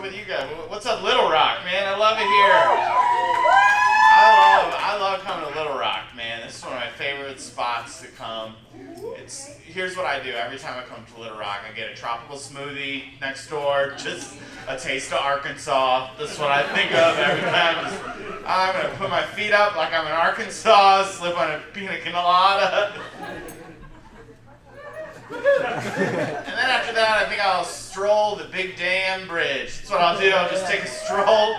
with you guys? What's up, Little Rock, man? I love it here. I love coming to Little Rock, man. This is one of my favorite spots to come. Here's what I do every time I come to Little Rock. I get a tropical smoothie next door, just a taste of Arkansas. This is what I think of every time. I'm gonna put my feet up like I'm in Arkansas, slip on a pina colada. And then after that, I think I'll stroll the Big Dam Bridge. That's what I'll do. I'll just take a stroll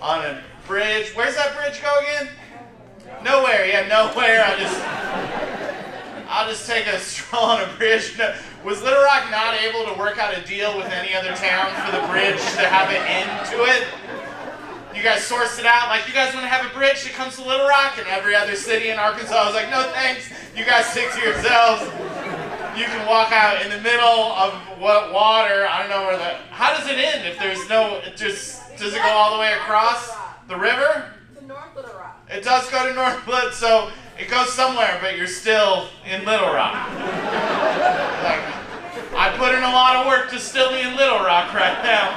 on a bridge. Where's that bridge go again? Nowhere. Yeah, nowhere. I'll just take a stroll on a bridge. No, was Little Rock not able to work out a deal with any other town for the bridge to have an end to it? You guys sourced it out, like, you guys want to have a bridge that comes to Little Rock? And every other city in Arkansas was like, no thanks, you guys stick to yourselves. You can walk out in the middle of what water, I don't know where how does it end if there's no, does it go all the way across the river? To North Little Rock. It does go to North Little, so it goes somewhere, but you're still in Little Rock. Like, I put in a lot of work to still be in Little Rock right now.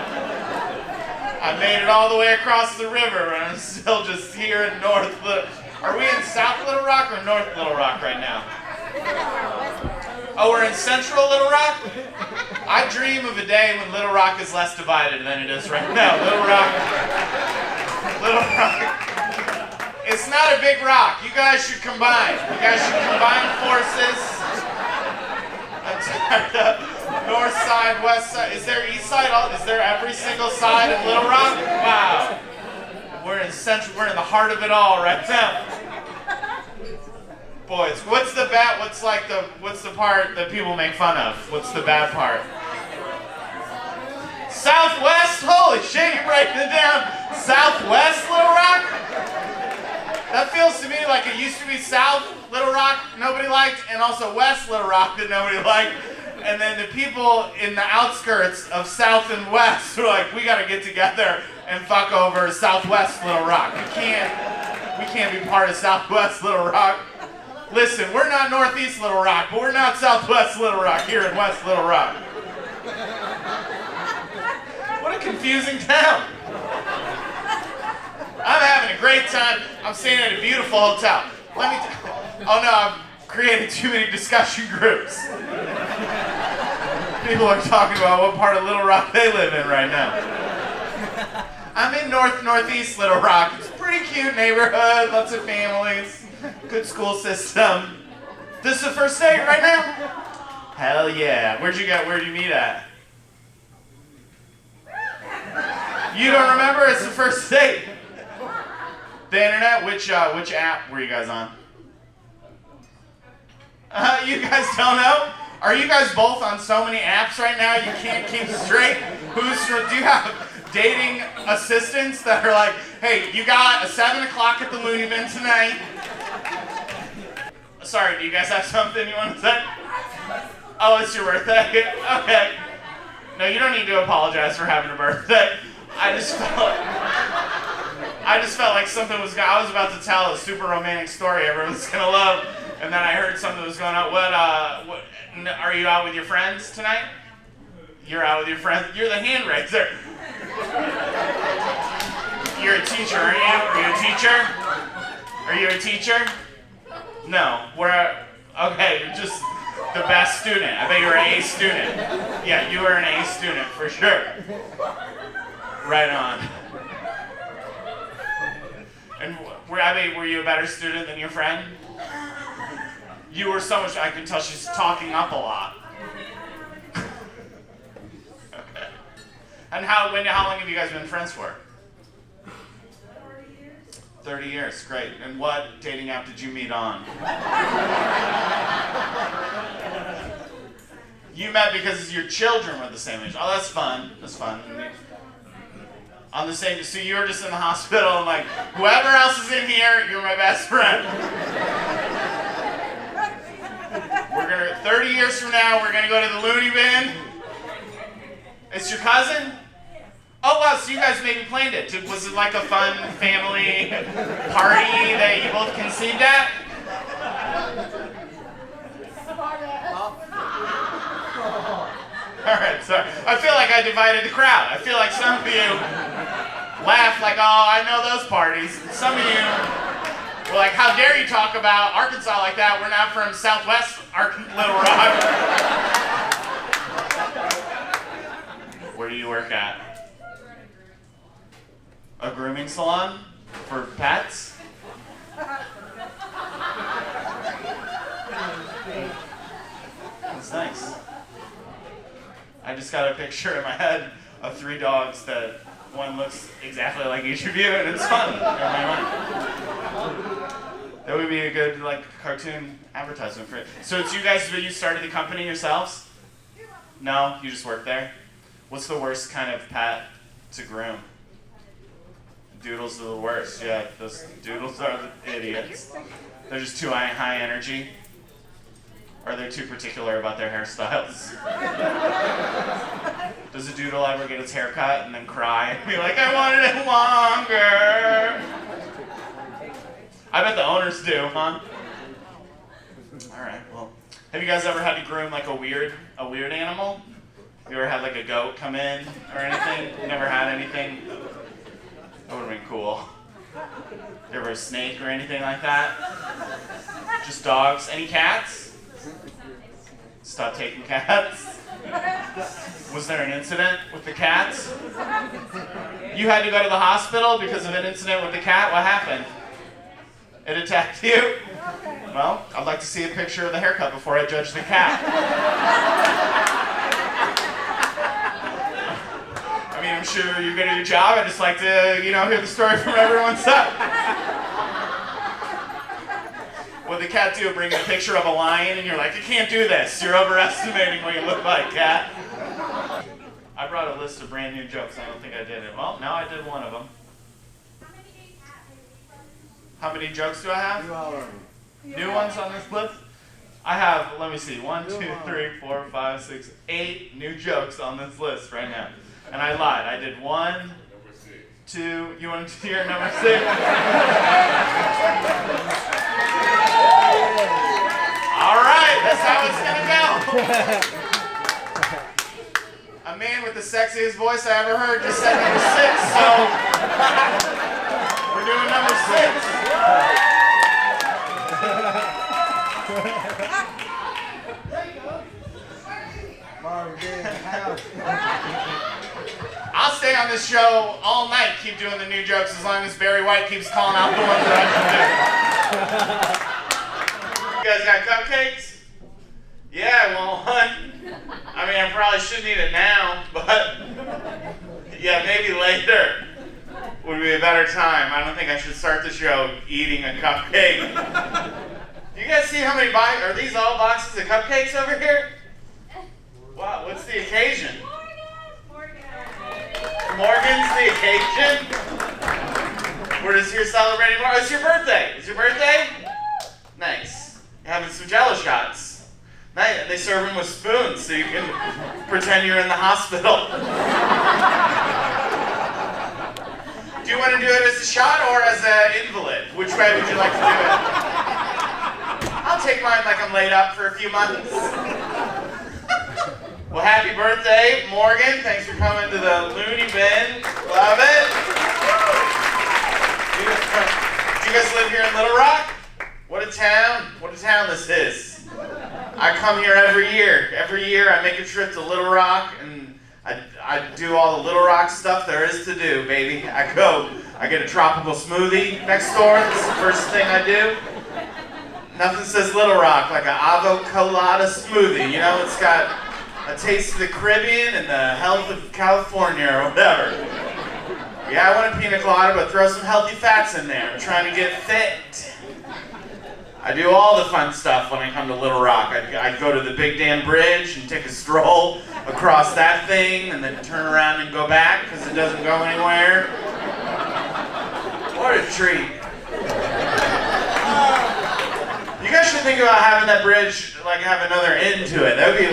I made it all the way across the river, and I'm still just here in North Little. Are we in South Little Rock or North Little Rock right now? Oh, we're in Central Little Rock? I dream of a day when Little Rock is less divided than it is right now. Little Rock. It's not a big rock. You guys should combine. You guys should combine forces. North side, west side. Is there east side? Is there every single side of Little Rock? Wow. We're in Central. We're in the heart of it all right now. Boys, what's the part that people make fun of? What's the bad part? Southwest? Holy shit, you're breaking it down. Southwest Little Rock? That feels to me like it used to be South Little Rock, nobody liked, and also West Little Rock that nobody liked. And then the people in the outskirts of South and West were like, we gotta get together and fuck over Southwest Little Rock. We can't be part of Southwest Little Rock. Listen, we're not Northeast Little Rock, but we're not Southwest Little Rock here in West Little Rock. What a confusing town. I'm having a great time. I'm staying at a beautiful hotel. Oh no, I've created too many discussion groups. People are talking about what part of Little Rock they live in right now. I'm in Northeast Little Rock. It's a pretty cute neighborhood, lots of families. Good school system. This is the first date right now? Hell yeah. Where'd you meet at? You don't remember? It's the first date. The internet? Which app were you guys on? You guys don't know? Are you guys both on so many apps right now you can't keep straight? Do you have dating assistants that are like, hey, you got a 7 o'clock at the Looney Bin tonight? Sorry, do you guys have something you want to say? Oh, it's your birthday? Okay. No, you don't need to apologize for having a birthday. I just felt like something I was about to tell a super romantic story everyone's gonna love, and then I heard something was going on. What are you out with your friends tonight? You're out with your friends? You're the hand raiser. You're a teacher, aren't you? Are you a teacher? Are you a teacher? No, okay, you're just the best student. I bet you're an A student. Yeah, you were an A student for sure. Right on. And were you a better student than your friend? You were so much, I can tell she's talking up a lot. Okay. And how long have you guys been friends for? 30 years, great. And what dating app did you meet on? You met because your children were the same age. Oh, that's fun. That's fun. On the same, so you were just in the hospital and like, whoever else is in here, you're my best friend. 30 years from now, we're gonna go to the Looney Bin. It's your cousin? Oh wow, so you guys maybe planned it. Was it like a fun family party that you both conceived at? right, sorry. I feel like I divided the crowd. I feel like some of you laughed like, oh, I know those parties. Some of you were like, how dare you talk about Arkansas like that? We're not from Southwest Little Rock. Where do you work at? A grooming salon for pets? That's nice. I just got a picture in my head of 3 dogs that one looks exactly like each of you, and it's fun in my mind. That would be a good cartoon advertisement for it. So it's you guys, you started the company yourselves? No, you just work there? What's the worst kind of pet to groom? Doodles are the worst. Yeah, those doodles are the idiots. They're just too high energy. Or they're too particular about their hairstyles. Does a doodle ever get its hair cut and then cry and be like, I wanted it longer? I bet the owners do, huh? Alright, well. Have you guys ever had to groom a weird animal? You ever had a goat come in or anything? You never had anything? That would have been cool. You ever a snake or anything like that? Just dogs? Any cats? Stop taking cats. Was there an incident with the cats? You had to go to the hospital because of an incident with the cat? What happened? It attacked you? Well, I'd like to see a picture of the haircut before I judge the cat. I mean, I'm sure you're good at your job. I'd just like to, hear the story from everyone's side. What did the cat do? Bring a picture of a lion and you're like, you can't do this. You're overestimating what you look like, cat. I brought a list of brand new jokes. I don't think I did it. Well, now I did one of them. How many jokes do I have? New ones on this list? I have, let me see, 1, 2, 3, 4, 5, 6, 8 new jokes on this list right now. And I lied. I did 1, 2, you want to hear number 6? All right, that's how it's gonna go. A man with the sexiest voice I ever heard just said number 6, so we're doing number 6. I'll stay on this show all night, keep doing the new jokes as long as Barry White keeps calling out the ones that I can do. You guys got cupcakes? Yeah, well, I mean, I probably shouldn't eat it now, but yeah, maybe later would be a better time. I don't think I should start the show eating a cupcake. You guys see how many boxes? Are these all boxes of cupcakes over here? Wow, what's the occasion? Morgan's the occasion? We're just here celebrating. Oh, it's your birthday. It's your birthday? Nice. You're having some Jello shots. Nice. They serve them with spoons so you can pretend you're in the hospital. Do you want to do it as a shot or as an invalid? Which way would you like to do it? I'll take mine like I'm laid up for a few months. Well, happy birthday, Morgan. Thanks for coming to the Looney Bin. Love it. Do you guys live here in Little Rock? What a town. What a town this is. I come here every year. Every year I make a trip to Little Rock and I do all the Little Rock stuff there is to do, baby. I get a tropical smoothie next door. That's the first thing I do. Nothing says Little Rock like an avocado smoothie. It's got a taste of the Caribbean and the health of California or whatever. Yeah, I want a pina colada, but throw some healthy fats in there. I'm trying to get fit. I do all the fun stuff when I come to Little Rock. I go to the Big Dam Bridge and take a stroll across that thing and then turn around and go back because it doesn't go anywhere. What a treat. You guys should think about having that bridge have another end to it. That would be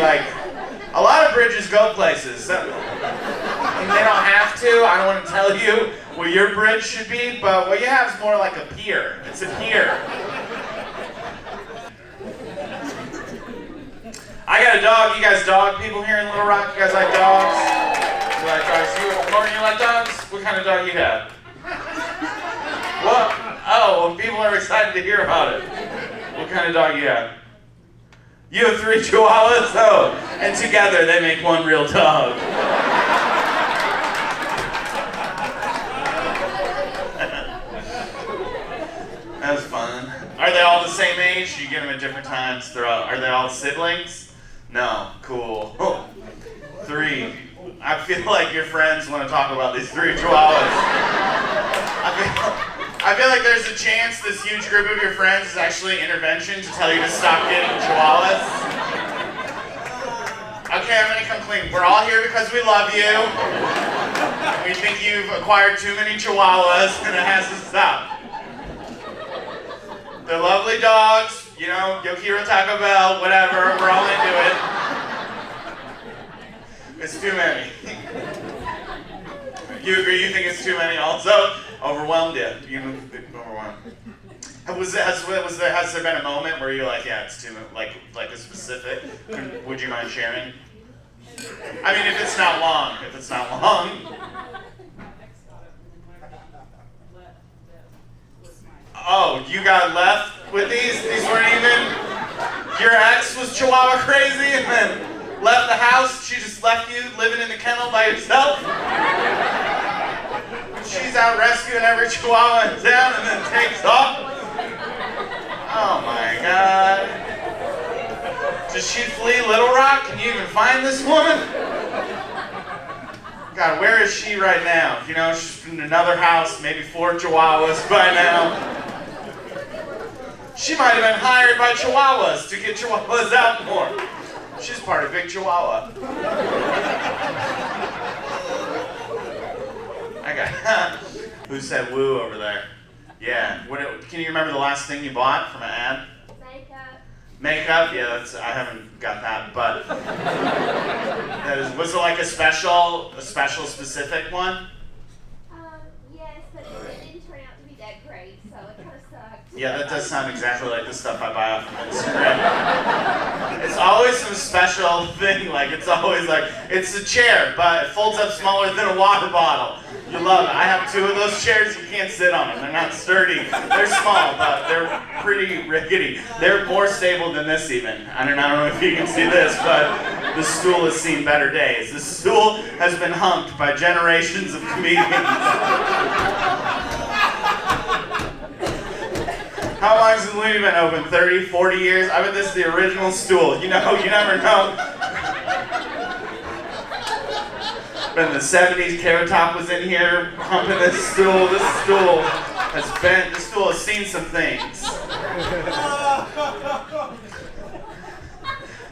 a lot of bridges go places. And they don't have to. I don't want to tell you what your bridge should be, but what you have is more like a pier. It's a pier. I got a dog. You guys dog people here in Little Rock? You guys like dogs? You like dogs? Morgan, you like dogs? What kind of dog you have? What? Oh, well, people are excited to hear about it. What kind of dog you have? You have 3 Chihuahuas? Oh, and together they make one real dog. That was fun. Are they all the same age? You get them at different times. Are they all siblings? No. Cool. 3. I feel like your friends want to talk about these 3 Chihuahuas. I feel like there's a chance this huge group of your friends is actually intervention to tell you to stop getting Chihuahuas. Okay, I'm gonna come clean. We're all here because we love you. We think you've acquired too many Chihuahuas and it has to stop. They're lovely dogs, you know, Yokiro Taco Bell, whatever, we're all into it. It's too many. You agree, you think it's too many also? Overwhelmed, yeah. You know, overwhelmed. Has there been a moment where you're like, yeah, it's too like a specific? Would you mind sharing? I mean, if it's not long. Oh, you got left with these? These weren't even. Your ex was Chihuahua crazy and then left the house. She just left you living in the kennel by yourself. She's out rescuing every Chihuahua in town and then takes off. Oh my God. Did she flee Little Rock? Can you even find this woman? God, where is she right now? You know, she's in another house, maybe 4 Chihuahuas by now. She might have been hired by Chihuahuas to get Chihuahuas out more. She's part of Big Chihuahua. I got who said woo over there? Yeah. Can you remember the last thing you bought from an ad? Makeup? Yeah, I haven't got that, but was it like a special specific one? Yes, but it didn't turn out to be that great, so it kind of sucked. Yeah, that does sound exactly like the stuff I buy off of Instagram. It's always some special thing, like it's always like, it's a chair, but it folds up smaller than a water bottle. You love it. I have 2 of those chairs, you can't sit on them. They're not sturdy. They're small, but they're pretty rickety. They're more stable than this even. I don't know if you can see this, but the stool has seen better days. This stool has been humped by generations of comedians. How long has the Looney been open? 30, 40 years? I bet this is the original stool. You know, you never know. But in the 70s, Carrot Top was in here humping this stool. This stool has seen some things.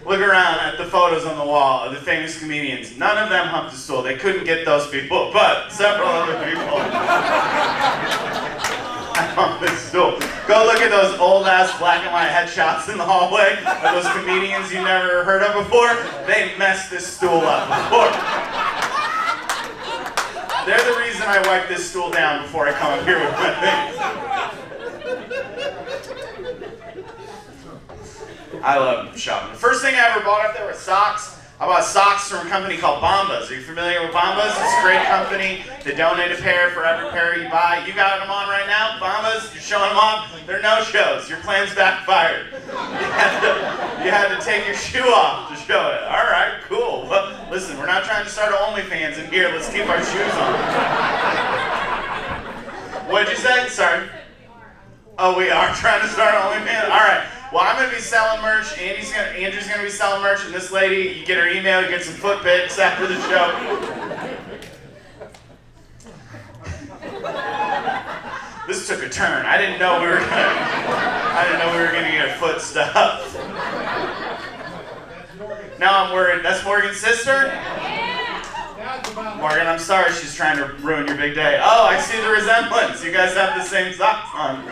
Look around at the photos on the wall of the famous comedians. None of them humped a stool. They couldn't get those people, but several other people. I humped this stool. Go look at those old-ass black and white headshots in the hallway of those comedians you never heard of before. They messed this stool up before. They're the reason I wipe this stool down before I come up here with my things. I love shopping. The first thing I ever bought up there was socks. I bought socks from a company called Bombas. Are you familiar with Bombas? It's a great company. They donate a pair for every pair you buy. You got them on right now, Bombas? You're showing them off? They're no-shows. Your plan's backfired. You had to take your shoe off to show it. All right, cool. Well, listen, we're not trying to start OnlyFans in here. Let's keep our shoes on. What'd you say? Sorry. Oh, we are trying to start OnlyFans? All right. Well, I'm going to be selling merch. Andrew's going to be selling merch. And this lady, you get her email, you get some foot pics after the show. This took a turn. I didn't know we were going to get foot stuff. Now I'm worried. That's Morgan's sister? Morgan, I'm sorry she's trying to ruin your big day. Oh, I see the resemblance. You guys have the same socks on.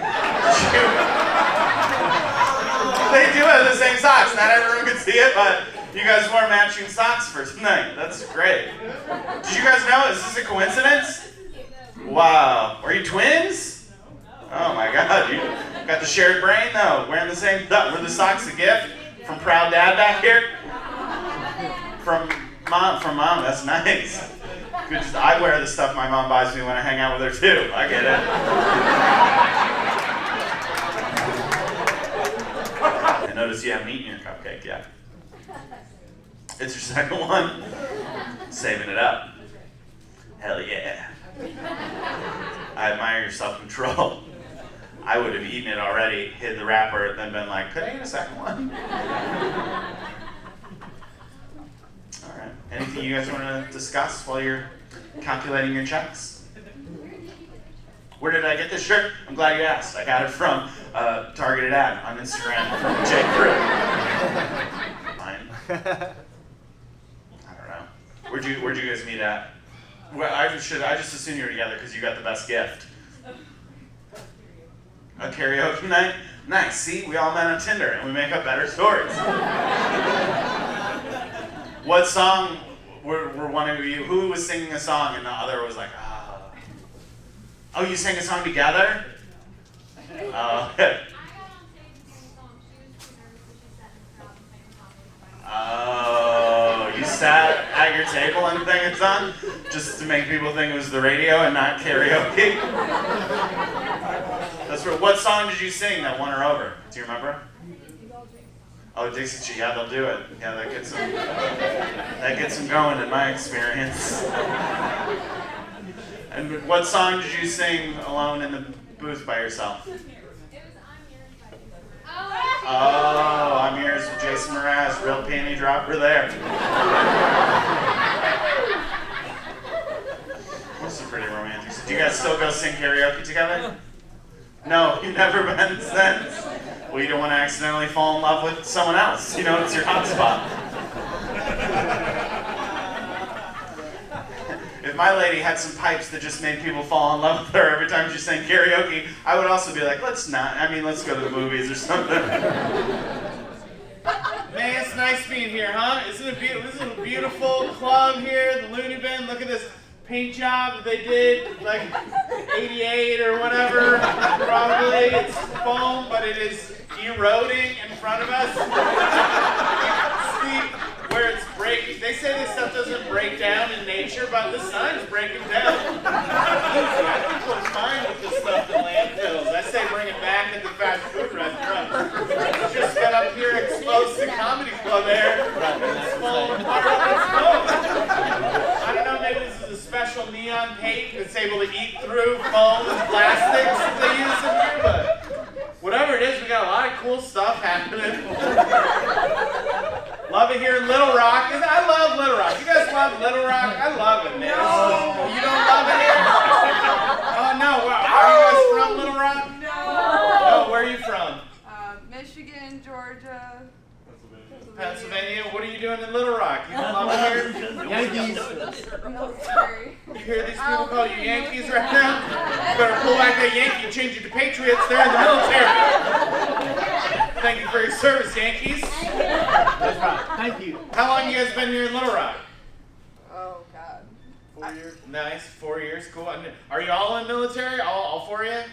They do have the same socks. Not everyone can see it, but you guys wore matching socks for tonight. That's great. Did you guys know? Is this a coincidence? Wow. Are you twins? Oh my God. You got the shared brain though. Wearing the same stuff. Were the socks a gift from Proud Dad back here? From mom, that's nice. Good, I wear the stuff my mom buys me when I hang out with her too. I get it. I notice you haven't eaten your cupcake yet. It's your second one. Saving it up. Hell yeah. I admire your self-control. I would have eaten it already, hid the wrapper, and then been like, could I get a second one? All right. Anything you guys want to discuss while you're calculating your checks? Where did I get this shirt? I'm glad you asked. I got it from a targeted ad on Instagram from Jake Crew. Fine. I don't know. Where'd you guys meet at? Well, I just assume you were together because you got the best gift. A karaoke night? Nice. See, we all met on Tinder and we make up better stories. What song were one of you? Who was singing a song and the other was like, ah. Oh, you sang a song together? Oh. Oh, you sat at your table and sang a song just to make people think it was the radio and not karaoke? That's right. What song did you sing that won her over? Do you remember? Oh, Dixie Chicks. Yeah, they'll do it. Yeah, that gets them going in my experience. And what song did you sing alone in the booth by yourself? Oh, I'm Yours with Jason Mraz, real panty dropper there. Those are pretty romantic. Do you guys still go sing karaoke together? No, you've never been since. Well, you don't want to accidentally fall in love with someone else. You know, it's your hot spot. If my lady had some pipes that just made people fall in love with her every time she sang karaoke, I would also be like, let's go to the movies or something. Man, it's nice being here, huh? Isn't it beautiful? This is a beautiful club here, the Looney Bin. Look at this paint job that they did, like 88 or whatever, probably. It's foam, but it is eroding in front of us. See where it's breaking. They say this stuff doesn't break down in nature, but the sun's breaking down. I think we're fine with this stuff in landfills. I say bring it back at the fast food restaurant. Just got up here exposed to Comedy Club air. It's falling apart on its own. I don't know, maybe this is a special neon paint that's able to eat through foam and plastics that they use in here, but whatever it is, we got a lot of cool stuff happening. Love it here in Little Rock. I love Little Rock. You guys love Little Rock? I love it, man. No. You don't love it here? Oh, no. Are you guys from Little Rock? No. No, where are you from? Michigan, Georgia. Pennsylvania. What are you doing in Little Rock? You don't love it here? Yankees. Military. You hear these people call you Yankees right now? You better pull back that Yankee and change it to Patriots. They're in the military. Thank you for your service, Yankees. That's right. Thank you. How long you guys been here in Little Rock? Oh, God. 4 years. Nice. 4 years. Cool. Are you all in military? All four of you?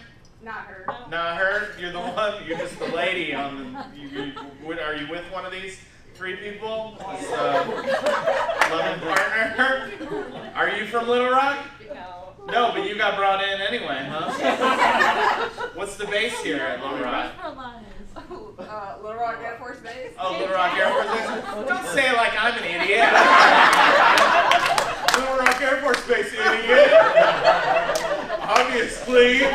Not her. Not her. You're the one. You're just the lady on the. Are you with one of these 3 people? This loving partner. Are you from Little Rock? No, but you got brought in anyway, huh? What's the base here at Little Rock? Little Rock Air Force Base. Oh, Little Rock Air Force Base. Don't say it like I'm an idiot. Little Rock Air Force Base, idiot. Obviously. I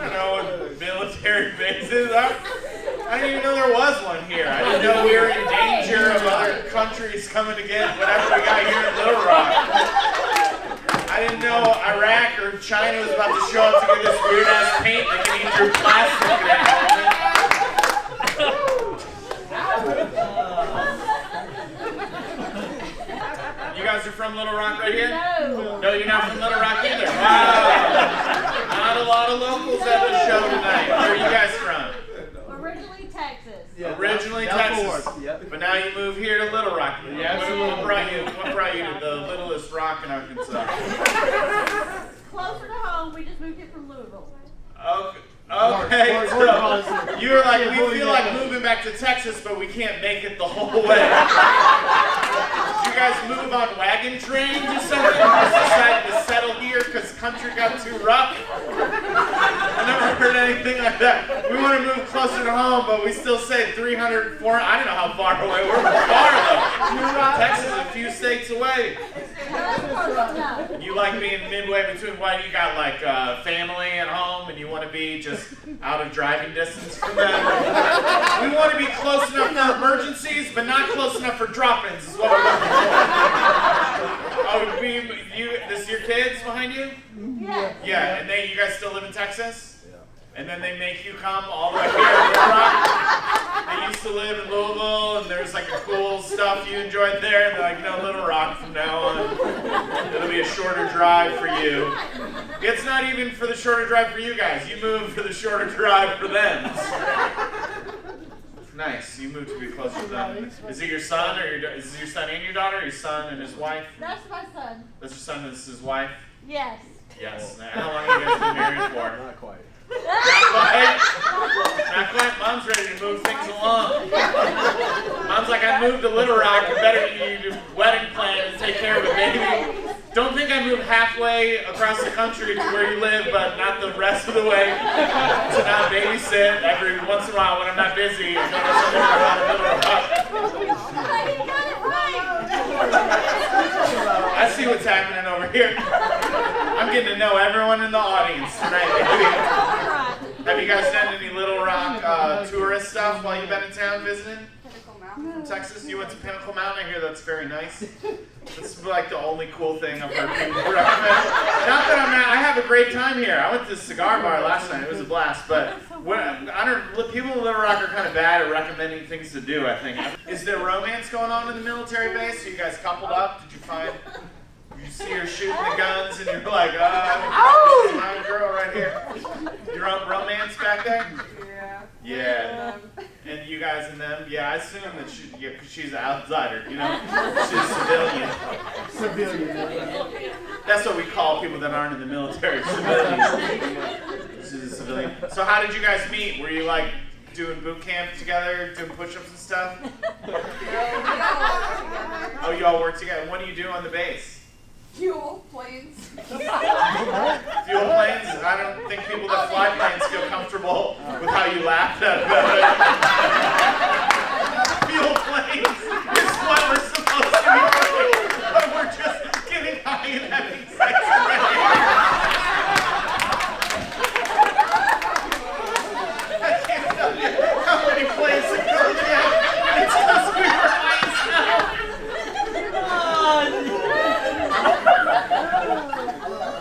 don't know what military bases are. I didn't even know there was one here. I didn't know we were in danger of other countries coming to get whatever we got here in Little Rock. I didn't know Iraq or China was about to show up to get this weird ass paint that can eat through plastic. You guys are from Little Rock right here? No. No, you're not from Little Rock either. Wow. Not a lot of locals at the show tonight. Where are you guys from? Originally Texas. Yeah, Originally down Texas. forward. Yep. But now you move here to Little Rock. Yeah, What brought you to the littlest rock in Arkansas? Closer to home, we just moved here from Louisville. Okay, so you were like, we feel like moving back to Texas, but we can't make it the whole way. guys move on wagon trains or something? Just decided to settle here because country got too rough? I never heard anything like that. We want to move closer to home, but we still say 300, 400. I don't know how far away. We're far though. Texas is a few states away. You like being midway between what? You got like family at home and you want to be just out of driving distance from them. We want to be close enough for emergencies, but not close enough for drop-ins is what we're looking for. Oh, this is your kids behind you? Yeah. Yeah, and you guys still live in Texas? And then they make you come all the way here to Little Rock. They used to live in Louisville, and there's like a cool stuff you enjoyed there. And they're like, no, Little Rock from now on. It'll be a shorter drive for you. It's not even for the shorter drive for you guys. You moved for the shorter drive for them. Nice. You moved to be closer to them. Is it your son, or is it your son and your daughter, or your son and his wife? That's my son. That's your son and this is his wife? Yes. Yes. Now, how long have you guys been married for? Not quite. Not quite? Not quite? Mom's ready to move things along. Mom's like, I moved to Little Rock. I better you do wedding plans and take care of it, baby. Don't think I moved halfway across the country to where you live, but not the rest of the way. To not babysit every once in a while when I'm not busy. And go to Little Rock. I see what's happening over here. I'm getting to know everyone in the audience tonight, baby. Have you guys done any Little Rock tourist stuff while you've been in town visiting? Pinnacle Mountain. Texas? You went to Pinnacle Mountain? I hear that's very nice. This is like the only cool thing I've heard people recommend. Not that I have a great time here. I went to the cigar bar last night. It was a blast. But people in Little Rock are kind of bad at recommending things to do, I think. Is there romance going on in the military base? Are you guys coupled up? Did you find... You see her shooting the guns and you're like, my girl right here. You're on romance back there? Yeah. And you guys and them? Yeah, I assume that she's an outsider, you know? She's a civilian. That's what we call people that aren't in the military, civilians. She's a civilian. So how did you guys meet? Were you like doing boot camp together, doing push-ups and stuff? Oh, you all work together. What do you do on the base? Fuel planes. Fuel planes? I don't think people that fly planes feel comfortable with how you laughed at it. Fuel planes is what we're supposed to be doing, but we're just getting high and having sex already. I can't tell you how many planes have gone down. It's just we were high as hell.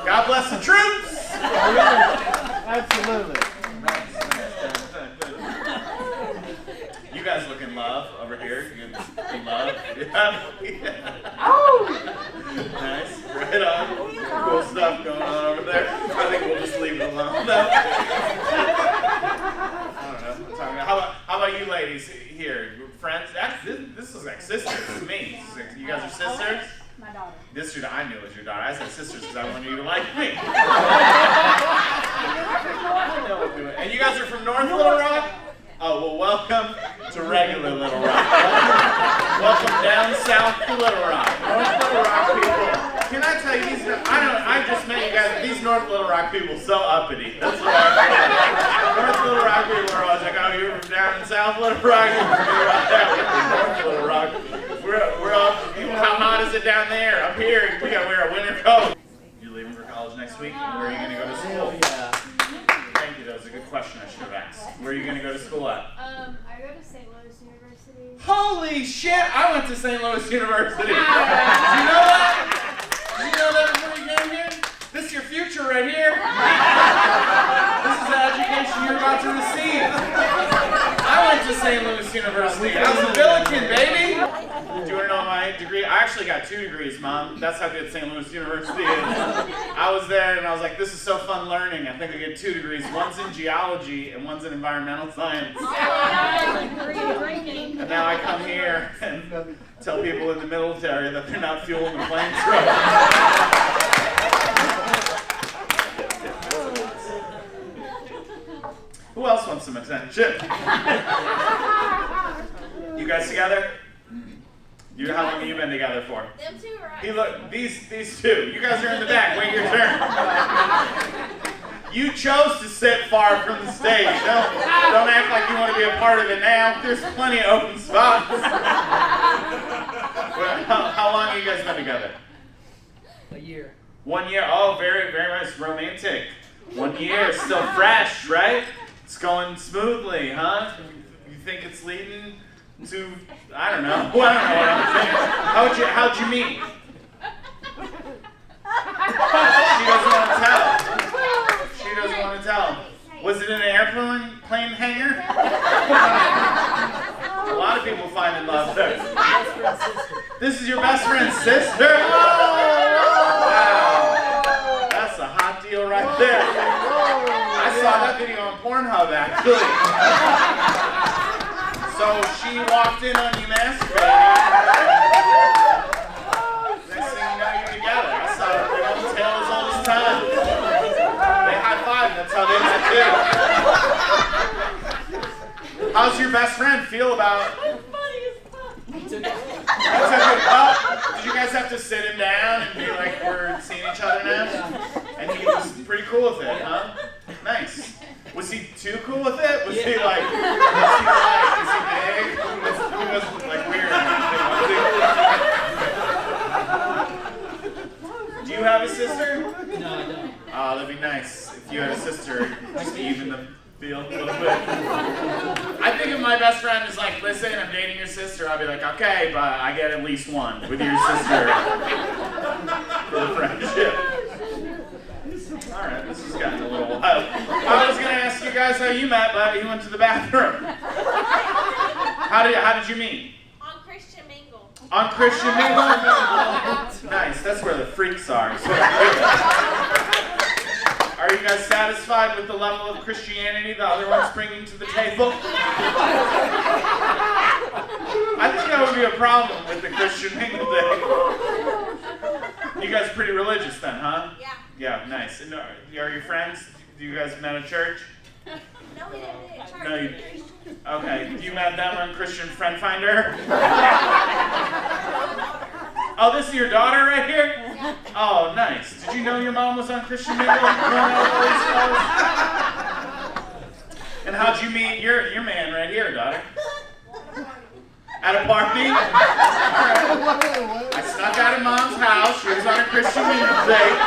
God bless the troops! Absolutely. You guys look in love over here. You in love? Yeah. Nice. Right on. Cool stuff going on over there. I think we'll just leave it alone. No. I don't know. I'm talking about. How about you ladies here? Friends? This is like sisters to me. You guys are sisters? My daughter. This is I knew it was your daughter. I said sisters because I wanted you to like me. And you guys are from North Little Rock? Oh, well, welcome to regular Little Rock. Welcome down south to Little Rock. North Little Rock people. Can I tell you, I just met you guys, these North Little Rock people so uppity. That's what I feel. North Little Rock people are always like, oh, you're from down in South Little Rock? You're from North Little Rock. We're up. How hot is it down there? Up here, we gotta wear a winter coat. You're leaving for college next week? And where are you gonna go to school? Yeah. Thank you, that was a good question I should have asked. Where are you gonna go to school at? I go to St. Louis University. Holy shit! I went to St. Louis University. Did you know that? Did you know that before you came here? This is your future right here. This is the education you're about to receive. I went to St. Louis University. I was a Billiken, baby. Do you want to know my degree? I actually got 2 degrees, Mom. That's how good St. Louis University is. I was there and I was like, this is so fun learning. I think I get 2 degrees. One's in geology and one's in environmental science. And now I come here and tell people in the military that they're not fueling the flamethrower. Who else wants some attention? You guys together? How long have you been together for? Them two are He look, these two. You guys are in the back. Wait your turn. You chose to sit far from the stage. Don't act like you want to be a part of it now. There's plenty of open spots. How long have you guys been together? A year. 1 year. Oh, very, very nice. Romantic. 1 year. Still fresh, right? It's going smoothly, huh? You think it's leading to, I don't know. I don't know what I'm saying. How'd you meet? She doesn't want to tell. She doesn't want to tell. Was it in an airplane hangar? A lot of people find in love there. This is your best friend's sister? Wow. That's a hot deal right there. I saw that video on Pornhub, actually. So she walked in on you masturbating. Next thing you know, you're together. I saw it on Taylor's all this time. They high-five, that's how they do. How's your best friend feel about... Did you guys have to sit him down and be like, we're seeing each other now? And he was pretty cool with it, huh? Nice. Was he too cool with it? Was he like, is he big? He wasn't like weird or anything, was he? Do you have a sister? No, I don't. Oh, that'd be nice if you had a sister, just to even the feel a little bit. I think if my best friend is like, listen, I'm dating your sister, I'll be like, okay, but I get at least one with your sister for the friendship. Alright, this has gotten a little wild. I was going to ask you guys how you met, but you went to the bathroom. How did you meet? on Christian Mingle. On Christian Mingle? Nice, that's where the freaks are. So are you guys satisfied with the level of Christianity the other one's bringing to the table? I think that would be a problem with the Christian Mingle thing. You guys pretty religious then, huh? Yeah. Yeah, nice. And are your friends? Do you guys met at church? No, we didn't meet at church. No, you. Okay. You met them on Christian Friend Finder? Oh, this is your daughter right here? Yeah. Oh, nice. Did you know your mom was on Christian Mingle? And how'd you meet your man right here, daughter? At a party? I snuck out of mom's house. She was on a Christian Mingle date.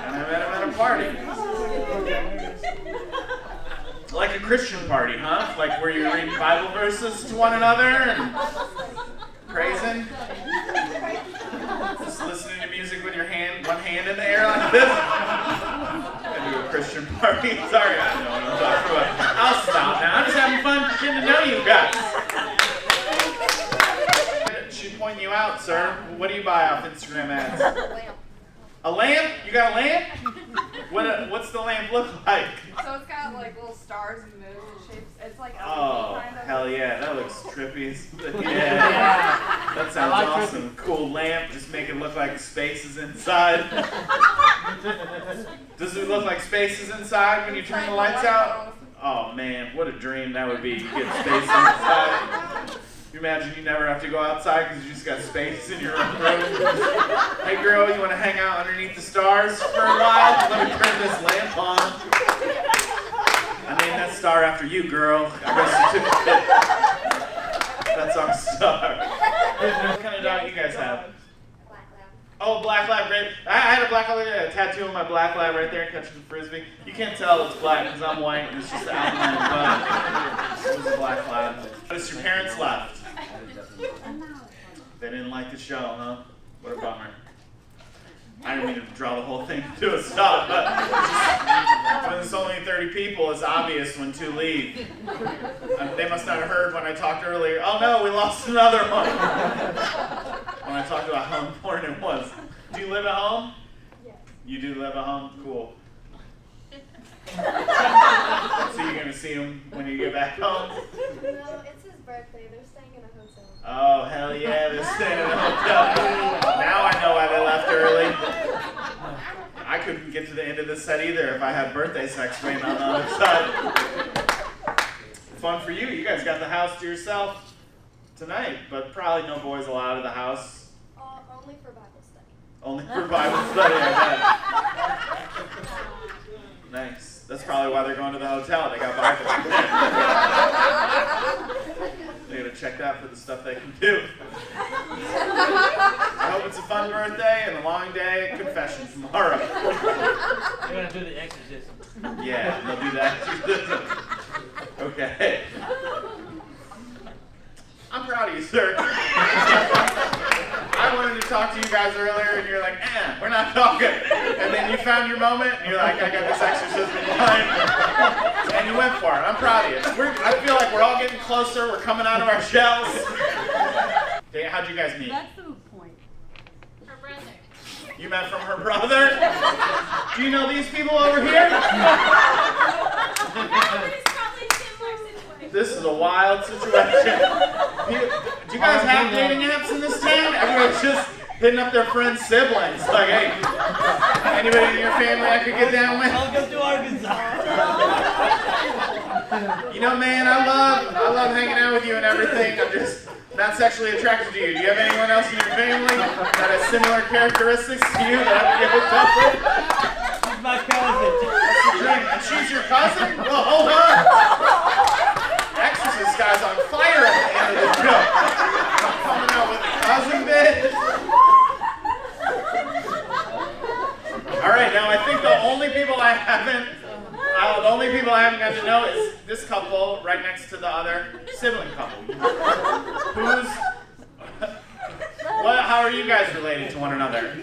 And I met him at a party. Like a Christian party, huh? Like where you're reading Bible verses to one another and praising. Just listening to music with your one hand in the air like this. I do a Christian party. Sorry, I don't know what I'm talking about. I'll stop now. I'm just having fun getting to know you guys. She's pointing you out, sir. What do you buy off Instagram ads? A lamp. A lamp? You got a lamp? What's the lamp look like? So it's got like little stars and moons and shapes. It's like LED Oh, kind of. hell yeah. That looks trippy. Yeah. That sounds like awesome. Cool lamp. Just make it look like space is inside. Does it look like space is inside when you turn the lights out? Oh man, what a dream that would be. You get space inside. You imagine you never have to go outside because you just got space in your own room. Hey girl, you want to hang out underneath the stars for a while? Let me turn this lamp on. I named that star after you, girl. I got a certificate. That's our star. What kind of dog you guys have? Black lab. Oh, black lab, great. I had a black lab, a tattoo on my black lab right there catching the frisbee. You can't tell it's black because I'm white and it's just the outline of it was a black lab. Notice your parents left. They didn't like the show, huh? What a bummer. I didn't mean to draw the whole thing to a stop, but when there's only 30 people, it's obvious when two leave. They must not have heard when I talked earlier. Oh no, we lost another one. When I talked about how important it was. Do you live at home? Yes. You do live at home? Cool. So you're going to see him when you get back home? No, it's his birthday. They're staying in a hotel. Oh, hell yeah, they're staying in a hotel. Now I know why they left early. I couldn't get to the end of this set either if I had birthday sex waiting on the other side. Fun for you. You guys got the house to yourself. Tonight, but probably no boys allowed in the house. Only for Bible study. Only for Bible study, I bet. Nice. That's probably why they're going to the hotel. They got Bibles in there. They gotta check that for the stuff they can do. I hope it's a fun birthday and a long day at confession tomorrow. They're gonna do the exorcism. Yeah, they'll do that. Okay. I'm proud of you, sir. I wanted to talk to you guys earlier, and you're like, we're not talking. And then you found your moment, and you're like, I got this exorcism in mind. And you went for it. I'm proud of you. I feel like we're all getting closer. We're coming out of our shells. How'd you guys meet? That's the point. Her brother. You met from her brother? Do you know these people over here? It's probably a similar situation. This is a wild situation. Do you guys have dating apps in this town? Everybody's just hitting up their friends' siblings. Like, hey, anybody in your family I could get down with? I'll go to Arkansas. You know, man, I love hanging out with you and everything. I'm just not sexually attracted to you. Do you have anyone else in your family that has similar characteristics to you that I can get hooked up with? She's my cousin. That's the dream. And she's your cousin? Well, hold on. Exorcist guy's on fire at the end of the show. I'm coming out with a cousin bit. All right, now I think the only people I haven't gotten to know is this couple right next to the other sibling couple. How are you guys related to one another?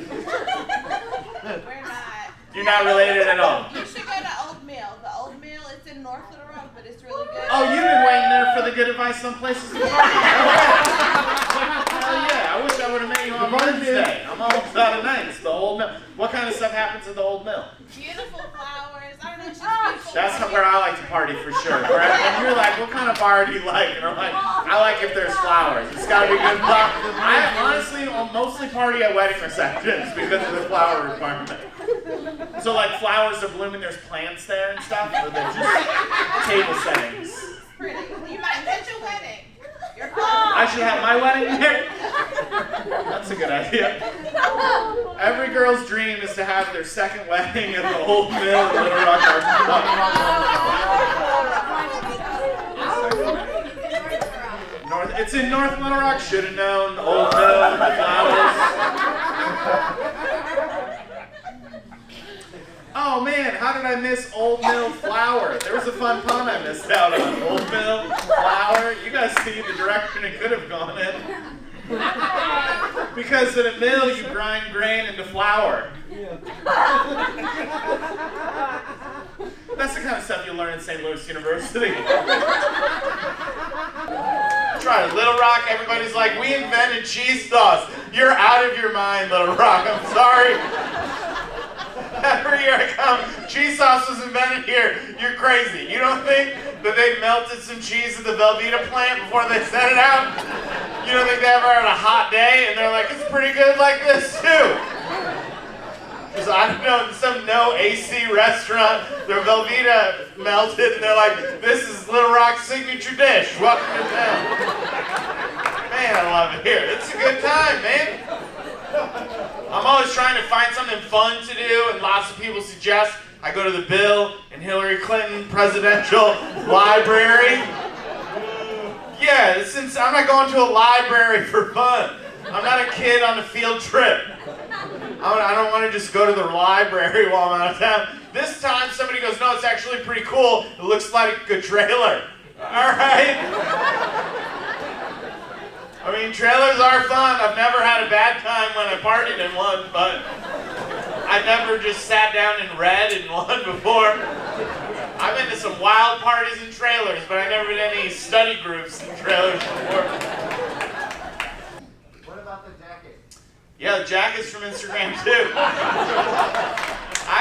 We're not. You're not related at all. You should go to Old Mill. The Old Mill, it's in North Little Rock, but it's really good. Oh, you've been waiting there for the good advice on places to party. Hell yeah, I wish I would have met you on Wednesday. I'm almost out of nights. The Old Mill. What kind of stuff happens at the Old Mill? Beautiful flowers. I don't know, it's just beautiful. That's where I like to party for sure. Right? And you're like, what kind of bar do you like? And I'm like, I like if there's flowers. It's got to be good flowers. I honestly mostly party at wedding receptions because of the flower requirement. So like flowers are blooming, there's plants there and stuff, or they're just table settings? Pretty. You might catch a wedding. You're fine. I should have my wedding there? That's a good idea. Every girl's dream is to have their second wedding at the Old Mill in Little Rock, Arkansas. It's in North Little Rock. Should have known. Old Mill, the flowers. Oh man, how did I miss Old Mill Flower? There was a fun pun I missed out on. Old Mill Flower. You guys see the direction it could have gone in. Because in a mill you grind grain into flour. That's the kind of stuff you learn at St. Louis University. Try it. Little Rock, everybody's like, we invented cheese sauce. You're out of your mind, Little Rock. I'm sorry. Every year I come, cheese sauce was invented here. You're crazy. You don't think that they melted some cheese at the Velveeta plant before they sent it out? You don't think they ever had a hot day and they're like, it's pretty good like this too? Because I don't know, some no AC restaurant, their Velveeta melted and they're like, this is Little Rock's signature dish. Welcome to town. Man, I love it here. It's a good time, man. I'm always trying to find something fun to do, and lots of people suggest I go to the Bill and Hillary Clinton Presidential Library. Yeah, since I'm not going to a library for fun. I'm not a kid on a field trip. I don't want to just go to the library while I'm out of town. This time somebody goes, no, it's actually pretty cool. It looks like a trailer. All right? I mean, trailers are fun. I've never had a bad time when I partied in one, but I never just sat down and read in one before. I've been to some wild parties in trailers, but I've never been to any study groups in trailers before. What about the jacket? Yeah, the jacket's from Instagram too. I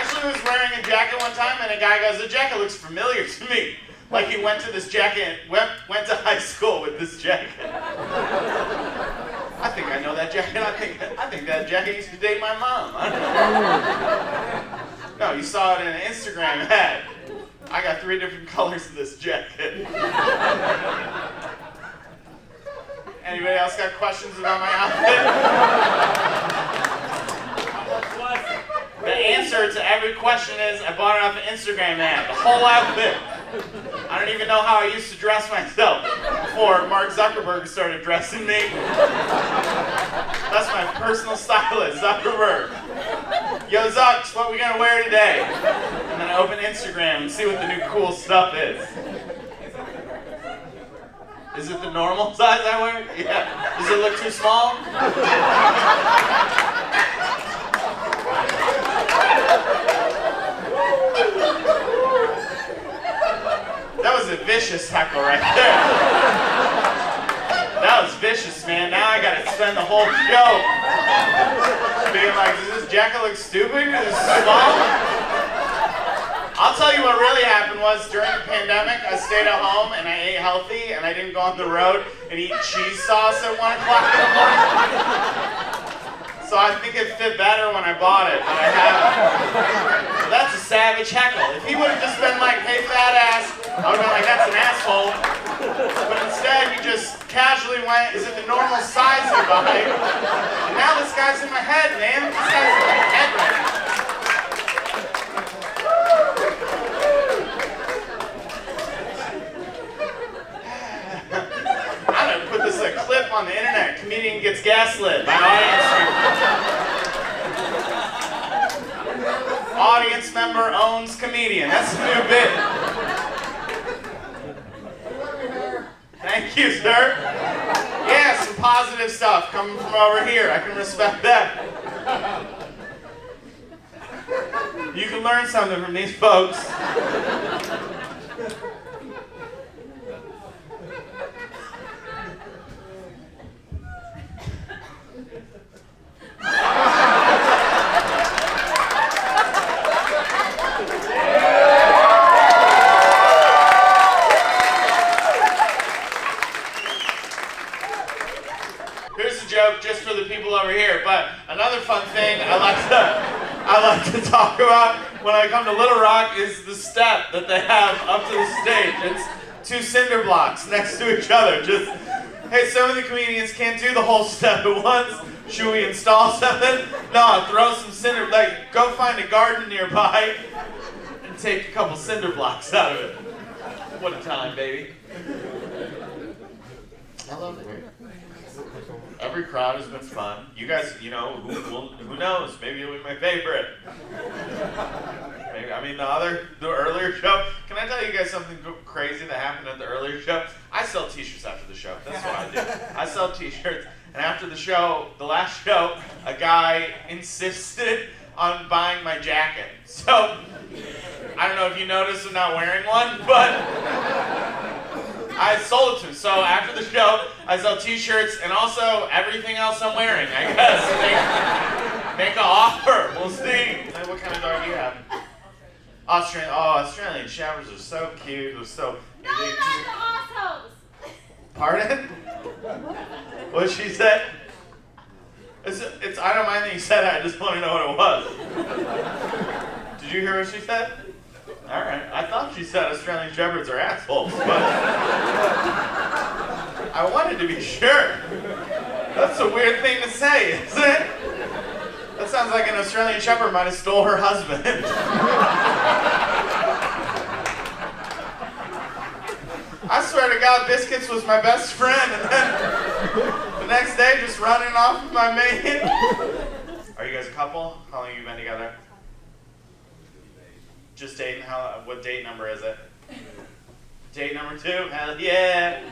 actually was wearing a jacket one time, and a guy goes, the jacket looks familiar to me. Like he went to this jacket, went to high school with this jacket. I think I know that jacket. I think that jacket used to date my mom. I don't know. No, you saw it in an Instagram ad. I got 3 different colors of this jacket. Anybody else got questions about my outfit? The answer to every question is I bought it off an Instagram ad. The whole outfit. I don't even know how I used to dress myself before Mark Zuckerberg started dressing me. That's my personal stylist, Zuckerberg. Yo, Zucks, what we gonna wear today? And then I open Instagram and see what the new cool stuff is. Is it the normal size I wear? Yeah. Does it look too small? That was a vicious heckle right there. That was vicious, man. Now I gotta spend the whole show being like, does this jacket look stupid? Is it small? I'll tell you what really happened was during the pandemic, I stayed at home and I ate healthy and I didn't go on the road and eat cheese sauce at 1 o'clock in the morning. So I think it fit better when I bought it, but I haven't. That's a savage heckle. If he would have just been like, hey, fat ass, I would have been like, that's an asshole. But instead, he just casually went, is it the normal size you buy? And now this guy's in my head, man. This guy's in my head right now. I'm gonna put this a clip on the internet. Comedian gets gaslit by audience member. Audience member owns comedian. That's the new bit. Thank you, sir. Yeah, some positive stuff coming from over here. I can respect that. You can learn something from these folks. Here's a joke just for the people over here, but another fun thing I like to talk about when I come to Little Rock is the step that they have up to the stage. It's 2 cinder blocks next to each other. Just, hey, some of the comedians can't do the whole step at once. Should we install something? No, throw some cinder, like, go find a garden nearby and take a couple cinder blocks out of it. What a time, baby. I love it here. Every crowd has been fun. You guys, you know, who knows? Maybe you'll be my favorite. Maybe, I mean, the earlier show. Can I tell you guys something crazy that happened at the earlier show? I sell t-shirts after the show. That's what I do. I sell t-shirts. And after the show, the last show, a guy insisted on buying my jacket. So, I don't know if you noticed I'm not wearing one, but I sold it to him. So after the show, I sell t-shirts and also everything else I'm wearing, I guess. Make an offer. We'll see. What kind of dog do you have? Australian Shepherds are so cute. They're so... No, not the assholes. Pardon? What she said? I don't mind that you said it. I just want to know what it was. Did you hear what she said? All right. I thought she said Australian Shepherds are assholes, but I wanted to be sure. That's a weird thing to say, isn't it? That sounds like an Australian Shepherd might have stole her husband. I swear to God, Biscuits was my best friend, and then the next day just running off with my mate. Are you guys a couple? How long have you been together? Just dating? What date number is it? Date number 2? Hell yeah!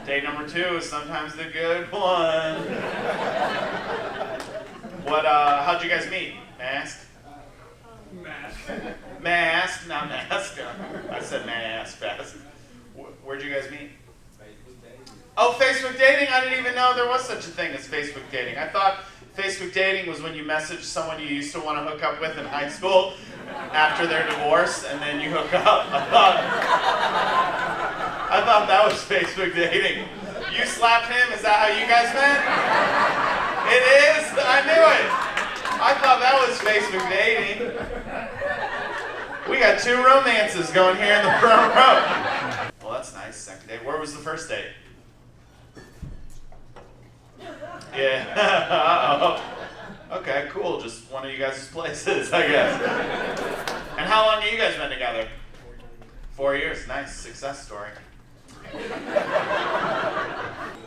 Date number 2 is sometimes the good one. How'd you guys meet? Masked? Masked, not masked. I said masked fast. Where'd you guys meet? Facebook dating. Oh, Facebook dating? I didn't even know there was such a thing as Facebook dating. I thought Facebook dating was when you message someone you used to want to hook up with in high school after their divorce, and then you hook up. I thought that was Facebook dating. You slapped him? Is that how you guys met? It is? I knew it. I thought that was Facebook dating. We got 2 romances going here in the front row. Well, that's nice. Second date. Where was the first date? Yeah. Uh-oh. Okay, cool. Just one of you guys' places, I guess. And how long have you guys been together? 4 years. Nice success story.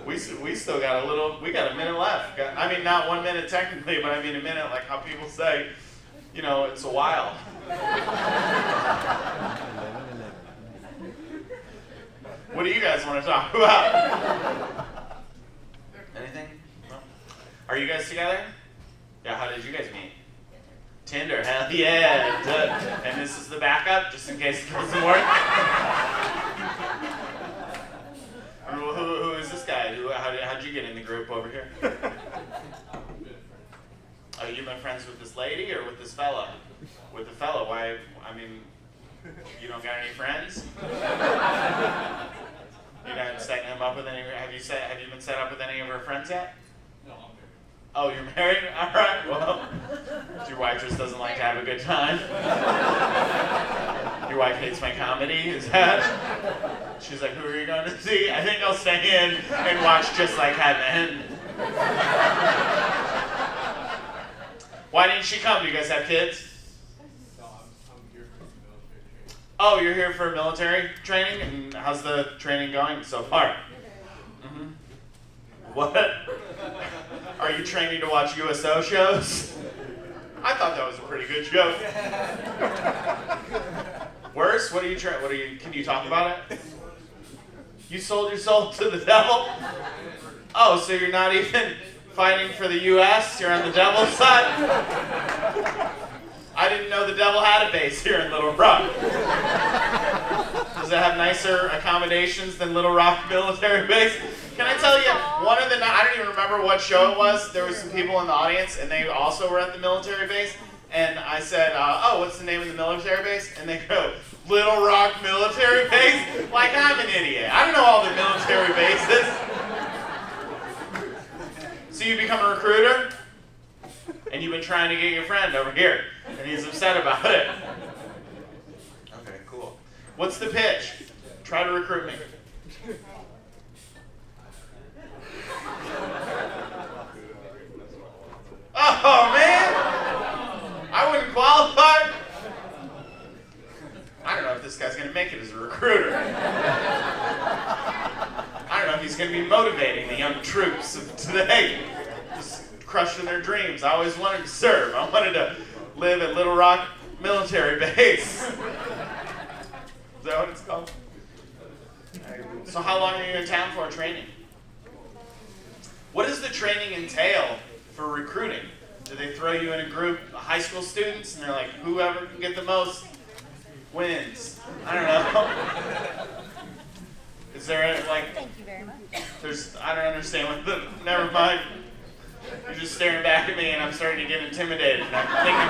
We still got we got a minute left. I mean, not 1 minute technically, but I mean a minute, like how people say, you know, it's a while. What do you guys want to talk about? Anything? No? Are you guys together? Yeah, how did you guys meet? Tinder, hell yeah. And this is the backup, just in case it doesn't work. Who is this guy? How'd you get in the group over here? Oh, you've been friends with this lady or with this fella? With the fella, why? I mean, you don't got any friends? You're not setting him up with any? Have you been set up with any of her friends yet? No, I'm married. Oh, you're married? All right. Well, your wife just doesn't like to have a good time. Your wife hates my comedy. Is that? She's like, who are you going to see? I think I'll stay in and watch Just Like Heaven. Why didn't she come? Do you guys have kids? No, I'm here for the military training. Oh, you're here for military training? And how's the training going so far? Mm-hmm. What? Are you training to watch USO shows? I thought that was a pretty good joke. Worse? What are you can you talk about it? You sold your soul to the devil? Oh, so you're not even fighting for the U.S.? You're on the devil's side? I didn't know the devil had a base here in Little Rock. Does it have nicer accommodations than Little Rock Military Base? Can I tell you, I don't even remember what show it was. There were some people in the audience, and they also were at the military base. And I said, oh, what's the name of the military base? And they go, Little Rock Military Base? Like I'm an idiot. I don't know all the military bases. So you become a recruiter? And you've been trying to get your friend over here, and he's upset about it. Okay, cool. What's the pitch? Try to recruit me. Oh, man! I wouldn't qualify. I don't know if this guy's going to make it as a recruiter. I don't know if he's going to be motivating the young troops of today. Just crushing their dreams. I always wanted to serve. I wanted to live at Little Rock Military Base. Is that what it's called? So how long are you in town for training? What does the training entail for recruiting? Do they throw you in a group of high school students and they're like, whoever can get the most wins? I don't know. Is there like... Thank you very much. I don't understand what never mind. You're just staring back at me and I'm starting to get intimidated. And I'm thinking,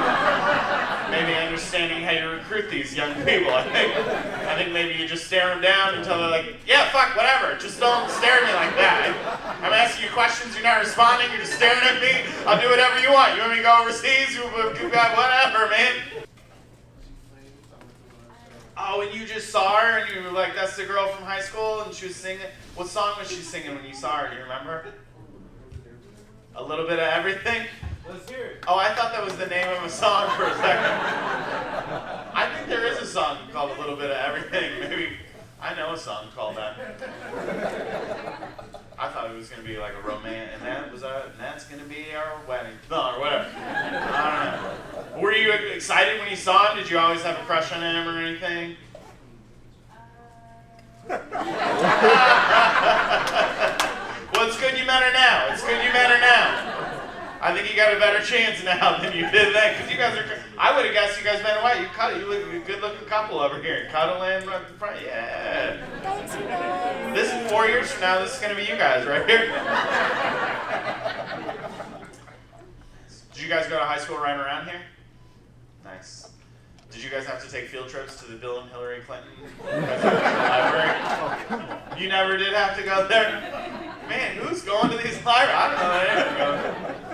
maybe understanding how you recruit these young people. I think maybe you just stare them down until they're like, yeah, fuck, whatever. Just don't stare at me like that. I'm asking you questions, you're not responding, you're just staring at me. I'll do whatever you want. You want me to go overseas? You got whatever, man. Oh, and you just saw her and you were like, that's the girl from high school and she was singing. What song was she singing when you saw her? Do you remember? A little bit of everything? Let's hear it. Oh, I thought that was the name of a song for a second. I think there is a song called A Little Bit of Everything. Maybe I know a song called that. I thought it was going to be like a romance, and that's going to be our wedding song or whatever. I don't know. Were you excited when you saw him? Did you always have a crush on him or anything? Well, it's good you met her now. It's good you met her now. I think you got a better chance now than you did then, because you guys are. I would have guessed you guys met away. You look like a good-looking couple over here, cuddling right in front. Yeah. Thanks, you guys. This is 4 years from now. This is gonna be you guys right here. Did you guys go to high school right around here? Nice. Did you guys have to take field trips to the Bill and Hillary Clinton library? You never did have to go there? Man, who's going to these libraries? I don't know. I didn't go.